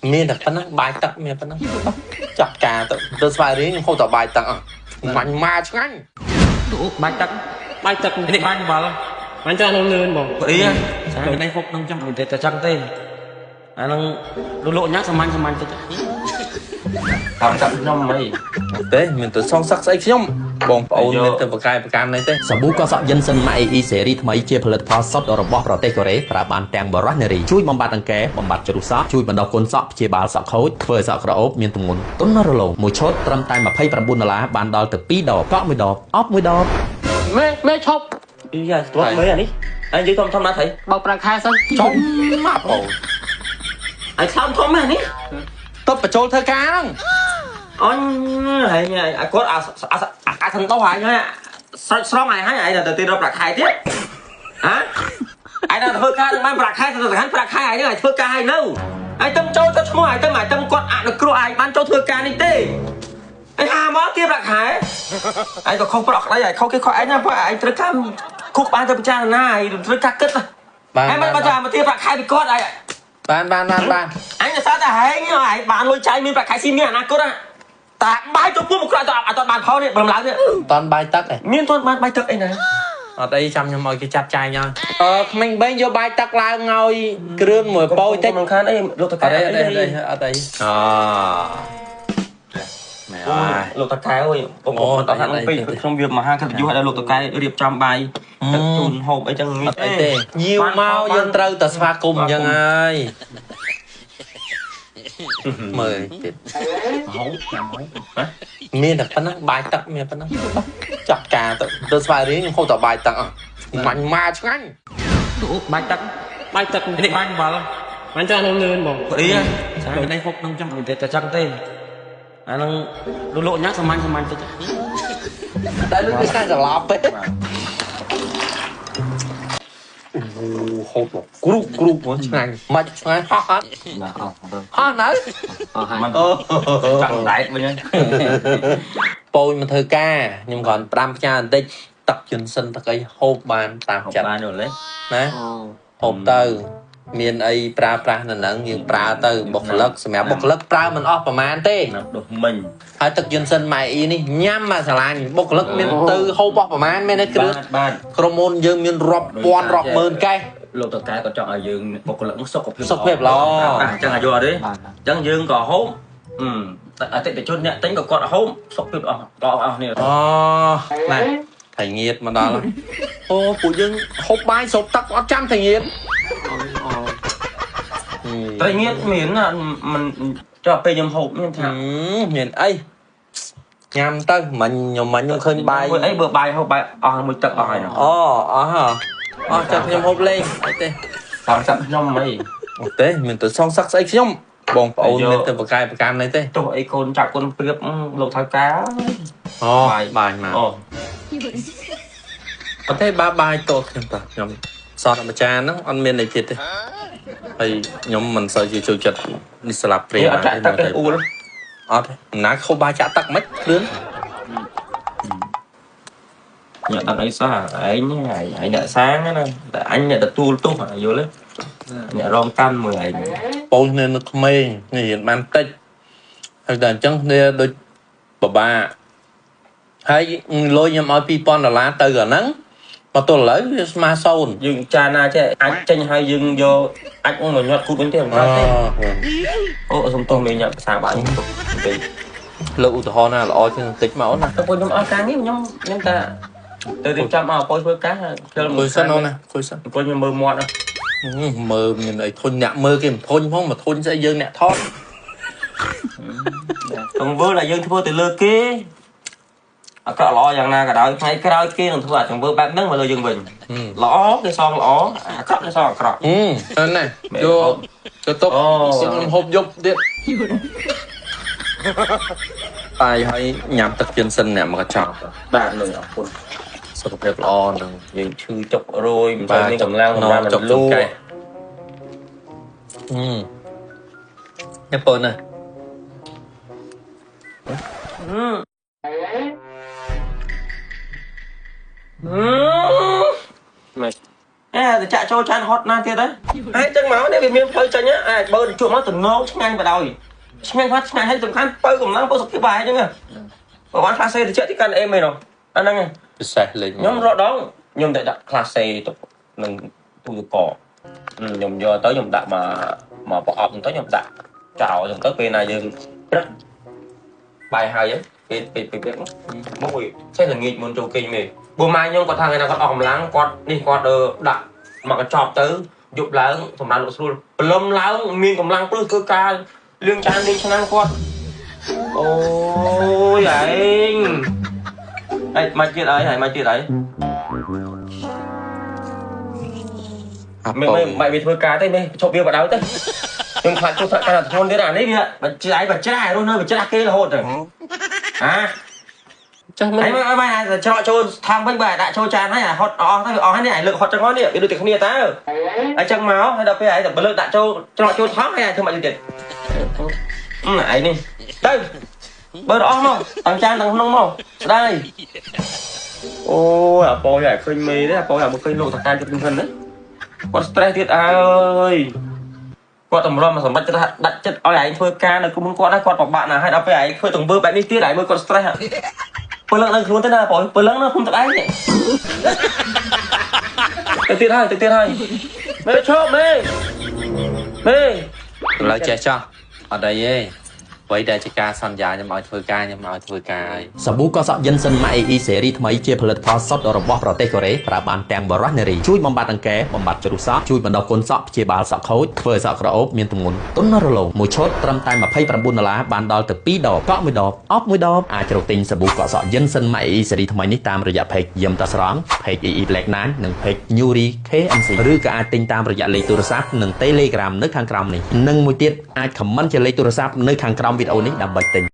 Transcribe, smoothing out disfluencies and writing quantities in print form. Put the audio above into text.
miền đặc phân á bài tắc miền phân á chặt cà tôi xoay đấy nhưng không tỏ bài tắc à mạnh ma chứ anh bài tắc thì bài vào anh cho nó lươn bỏ ý á đây phục nông trong mình để trăng tên anh lộ nhát xem anh tạm trong mấy thế mình tự song sắc say không bông ôn mình tự bậc cam này thế សាប៊ូកសក់យិនសិនម៉ៃអ៊ីសេរីថ្មីជាផលិតផលសុទ្ធរបស់ប្រទេសកូរ៉េប្រើបានទាំងបរោះនារីជួយបំបត្តិអង្គែបំបត្តិជ្រុះសក់ជួយបណ្ដុះគុណសក់ព្យាបាលសក់ខូចធ្វើសក់ក្រអូបមានទម្ងន់ទន់រលោងមួយឈុតត្រឹមតែ$29បានដល់ទៅ2ដបកក់មួយដបអប់មួយដបមេឈប់យ៉ាស្ទាត់មេអានេះអញនិយាយធំណាស់ថៃបោកប្រាំងខែសិនចំមកអូអញខ្លោមធំណាស់នេះតបបញ្ចូលធ្វើការហ្នឹងអញហើយគាត់អាសិនទៅហើយស្រង់ហើយទៅទីរកប្រាក់ខែទៀតហ៎ឯដល់ធ្វើការនឹងបានប្រាក់ខែទៅទៅហាន់ប្រាក់ខែឯហ្នឹងឲ្យធ្វើការឲ្យនៅហើយទៅចូលទៅឈ្មោះឲ្យទៅមកទៅគាត់អនុគ្រោះឯងបានចូលធ្វើការនេះទេឯងហាមកគេប្រាក់ខែឯងក៏ខុសប្រក់ក្តីឲ្យខុសគេខុសឯងណាព្រោះឯងត្រូវការគូក្បាលទៅពិចារណាឲ្យត្រូវការគិតហើយមិនបើថាមកទីប្រាក់ខែពីគាត់ឯងបានអញទៅសារតែហែងឯងបានលុយចាយមានប្រាក់ខែស៊ីមានអនាគតតាបាយទៅពុះមកក្រោយទៅអត់បានផលនេះបំឡើងទៀតតន់បាយទឹកឯងមានទាន់បានបាយទឹកអីណាអត់អីចាំខ្ញុំឲ្យគេចាត់ចាយញ៉ាំក្មេងបែងយកបាយទឹកឡើងឲ្យគ្រឿងមួយប៉ោយតិចមិនខានអីលោកតកែអត់អីអូមែនហើយលោកតកែអើយបងប្អូនអត់ថានឹងពេកខ្ញុំវាមហាកិត្តិយសឲ្យលោកតកែរៀបចំបាយទឹកជូនហូបអីចឹងមានអីទេញៀវមកយើងត្រូវតែស្វាគមន៍អញ្ចឹងហើយមើលទៀតហូបញ៉ាំហើយមានតែប៉ុណ្ណឹងបាយទឹកមានប៉ុណ្ណឹងចាក់ការទៅស្វាយរៀងខ្ញុំហូបតែបាយទឹកមាញ់ម៉ាឆ្ងាញ់បាយទឹកនេះបាយវល់អញចានៅលឿនបងអីđây phục nông trong mình để trăng tên anh lộ nhát xem anhទៅតែលឿនគេស្លាប់ទេហូបគ្រូមកឆ្ងាញ់មិនឆ្ងាញ់ហោះអត់ហោះនៅមិនចាក់ដែកវិញពូនមកធ្វើការខ្ញុំគ្រាន់ផ្ដាំផ្ញើបន្តិចទឹកជិនសិនទឹកអីហូបបានតាមចិត្តបានយល់ទេណាហូបទៅមានអីប្រើប្រាស់នៅហ្នឹងយើងប្រើទៅបុគ្គលិកសម្រាប់បុគ្គលិកប្រើមិនអស់ប្រមាណទេដុសមិញហើយទឹកយិនសិនម៉ៃអ៊ីនេះញ៉ាំមកស្រឡាញ់បុគ្គលិកមានទៅហូបអស់ប្រមាណមែនទេគ្រឿងក្រុមហ៊ុនយើងមានរាប់ពាន់រាប់ម៉ឺនកេះលោកតកែក៏ចង់ឲ្យយើងបុគ្គលិកសុខភាពល្អអញ្ចឹងឲ្យយល់ទេអញ្ចឹងយើងក៏ហូបអតិថិជនអ្នកទិញក៏គាត់ហូបសុខភាពអស់នេះអូណែថៃងៀតមកដល់អូពួកយើងហូបបាយស្រូបទឹកអត់ចាំថៃងៀតតែងៀតមានមិនចុះពេលខ្ញុំហូបខ្ញុំថាមានអីញ៉ាំទៅមិញខ្ញុំឃើញបាយអីបើបាយហូបបាយអស់មួយទឹកអស់ហើយអស់ចាំខ្ញុំហូបលេងអីទេតាមចាប់ខ្ញុំអីអត់ទេមានទៅសងសឹកស្អីខ្ញុំបងប្អូនមានទៅបកាយប្រកាន់អីទេទោះអីកូនចាក់កូនព្រៀបលោកថៅកាបាយមកអត់ទេបាយតោះខ្ញុំតាខ្ញុំសតអាចារ្យហ្នឹងអត់មានអីទៀតទេហើយខ្ញុំមិនសូវជាចូលចិត្តនេះស្លាប់ព្រាមអត់តែអ៊ូលអត់ណាខូបបាយចាក់ទឹកមិនគ្រឿងញ៉ាំដល់អីសោះឯងអ្នកសាងណាតែអញអ្នកទទួលទោសយល់ទេអ្នករងកម្មមើលឯងពូននៅក្មេងនេះរៀនបានតិចហើយតែអញ្ចឹងគ្នាដូចបបាហើយលុយខ្ញុំឲ្យ$2000ទៅអាហ្នឹងមកទល់ឥឡូវវាស្មើ0យើងចាណាចេះអាចចេញហើយយើងយកអាចមកញាត់គូតវិញទេមិនបានទេអូសុំទោសមេញាត់ភាសាបាយទៅលើឧទាហរណ៍ណាល្អជាងបន្តិចមកអូនណាទៅខ្ញុំអស់ការងារខ្ញុំតែទៅរៀបចំឲ្យពុយធ្វើការខ្ញុំគួយសិនអូនណាគួយសិនពុយខ្ញុំមើលមាត់មើលមានអីធុញអ្នកមើលគេមិនធុញផងមកធុញស្អីយើងអ្នកថតទង្វើដែលយើងធ្វើទៅលើគេអក្រក់ល្អយ៉ាងណាក៏ដោយថ្ងៃក្រោយគេនឹងធ្វើអាទង្វើបែបហ្នឹងមកលើយើងវិញល្អគេសងល្អអាក្រក់គេសងអាក្រក់ណែយកទៅទុកខ្ញុំហូបយប់ទៀតបាយហើយញ៉ាំទឹកជិនសិនអ្នកមកកញ្ចក់បាទលើអរគុណសុខភាពល្អនឹងយើងឈឺចុករយមិនសូវមានកម្លាំងបានចុកលូញ៉ាំប៉ុនណាម៉េច តែចាក់ចូលចានហត់ណាទៀតហើយចឹងមកនេះវាមានផ្លូវចេញអាចបើជួបមកតំណងឆ្ងាញ់បដ ாய் ឆ្ងាញ់ផាត់ឆ្ងាញ់ហើយសំខាន់បើកម្លាំងបើសុខភាពបាយចឹងបើបាន class C ទៅចិត្តទីកាន់អេមឯនោះអាហ្នឹង ពិសេសលេង ខ្ញុំរដងខ្ញុំតែដាក់ class C ទៅនឹងទូទឹកកខ្ញុំយកទៅខ្ញុំដាក់មកប្រអប់ទៅខ្ញុំដាក់ចោលចឹងទៅពេលណាយើងព្រឹកបាយហើយពេលព្រឹកមួយចេះល្ងាចមុនចូលគេងមេបើម៉ែខ្ញុំគាត់ថាថ្ងៃណាគាត់អស់កម្លាំងគាត់នេះគាត់ដាក់មកកញ្ចប់ទៅយប់ឡើងសម្រាប់លោកស្រួលព្រលឹមឡើងមានកម្លាំងព្រឹកធ្វើការលឿងចានលឿងឆ្នាំគាត់អូយឯងមកទៀតអីហើយមកទៀតអីមិនវាធ្វើការទេមិនឈប់វាបដៅទៅខ្ញុំខ្លាចចូលថ្នាក់ការធ្ងន់ទៀតអានេះវាបច្ចាយបច្ចារស់នៅបច្ចាគេរហូតទៅចាស់មិនហើយមិនច្រកចូលថងវិញបើដាក់ចូលចានហើយហត់អស់ទៅវាអស់ហើយនេះឯងលើកហត់ចឹងនេះវាដូចតែគ្នាតើអញ្ចឹងមកហើយដល់ពេលឯងតែបើលើកដាក់ចូលច្រកចូលថងហើយធ្វើមកទៀតឯងនេះទៅបើអស់មកទាំងចានទាំងក្នុងមកស្ដាយអូយអាប៉ោយឲ្យឃើញមេទេអាប៉ោយឲ្យមកឃើញលោកតការជិតខ្ញុំហ្នឹងគាត់ stress ទៀតអើយគាត់តម្រុំមកសម្បត្តិចិត្តដាក់ចិត្តឲ្យឯងធ្វើការនៅគុំគាត់ហើយគាត់ពិបាកណាស់ហើយដល់ពេលឯងធ្វើទង្វើបែបនេះទៀតឯងមើលគាត់ stress ពលឹងនៅខ្លួនទៅណាបងពលឹងនៅខ្ញុំទឹកឯងទៅទៀតហើយមេឈប់មេឥឡូវចេះចោះអត់អីទេអ្វីដែលជាការសន្យាខ្ញុំឲ្យធ្វើការខ្ញុំឲ្យធ្វើការហើយ សាប៊ូកសក់យិនសិនម៉ាក់ AE ស៊េរីថ្មីជាផលិតផលសុទ្ធរបស់ប្រទេសកូរ៉េប្រើបានទាំងបរិសុទ្ធនារីជួយបំបត្តិអង្គែបំបត្តិជ្រុះសក់ជួយបណ្ដុះគុណសក់ព្យាបាលសក់ខូចធ្វើសក់ក្រអូបមានទម្ងន់ទន់រលោងមួយឈុតត្រឹមតែ$29បានដល់ទៅ2ដបកក់មួយដបអប់មួយដបអាចរកទិញសាប៊ូកសក់យិនសិនម៉ាក់ AE ស៊េរីថ្មីនេះតាមរយៈ page យឹមតាស្រង់ page AE Black 9និង page Nuri KMC ឬក៏អាចទិញតាមរយៈលេខទូរស័ព្ទនិង Telegram នៅខាងក្រោមនេះនិងមួយទៀតអាច comment ជាលេខទូរស័ព្ទនៅខាងក្រោមវីដេអូនេះដើម្បីទិញ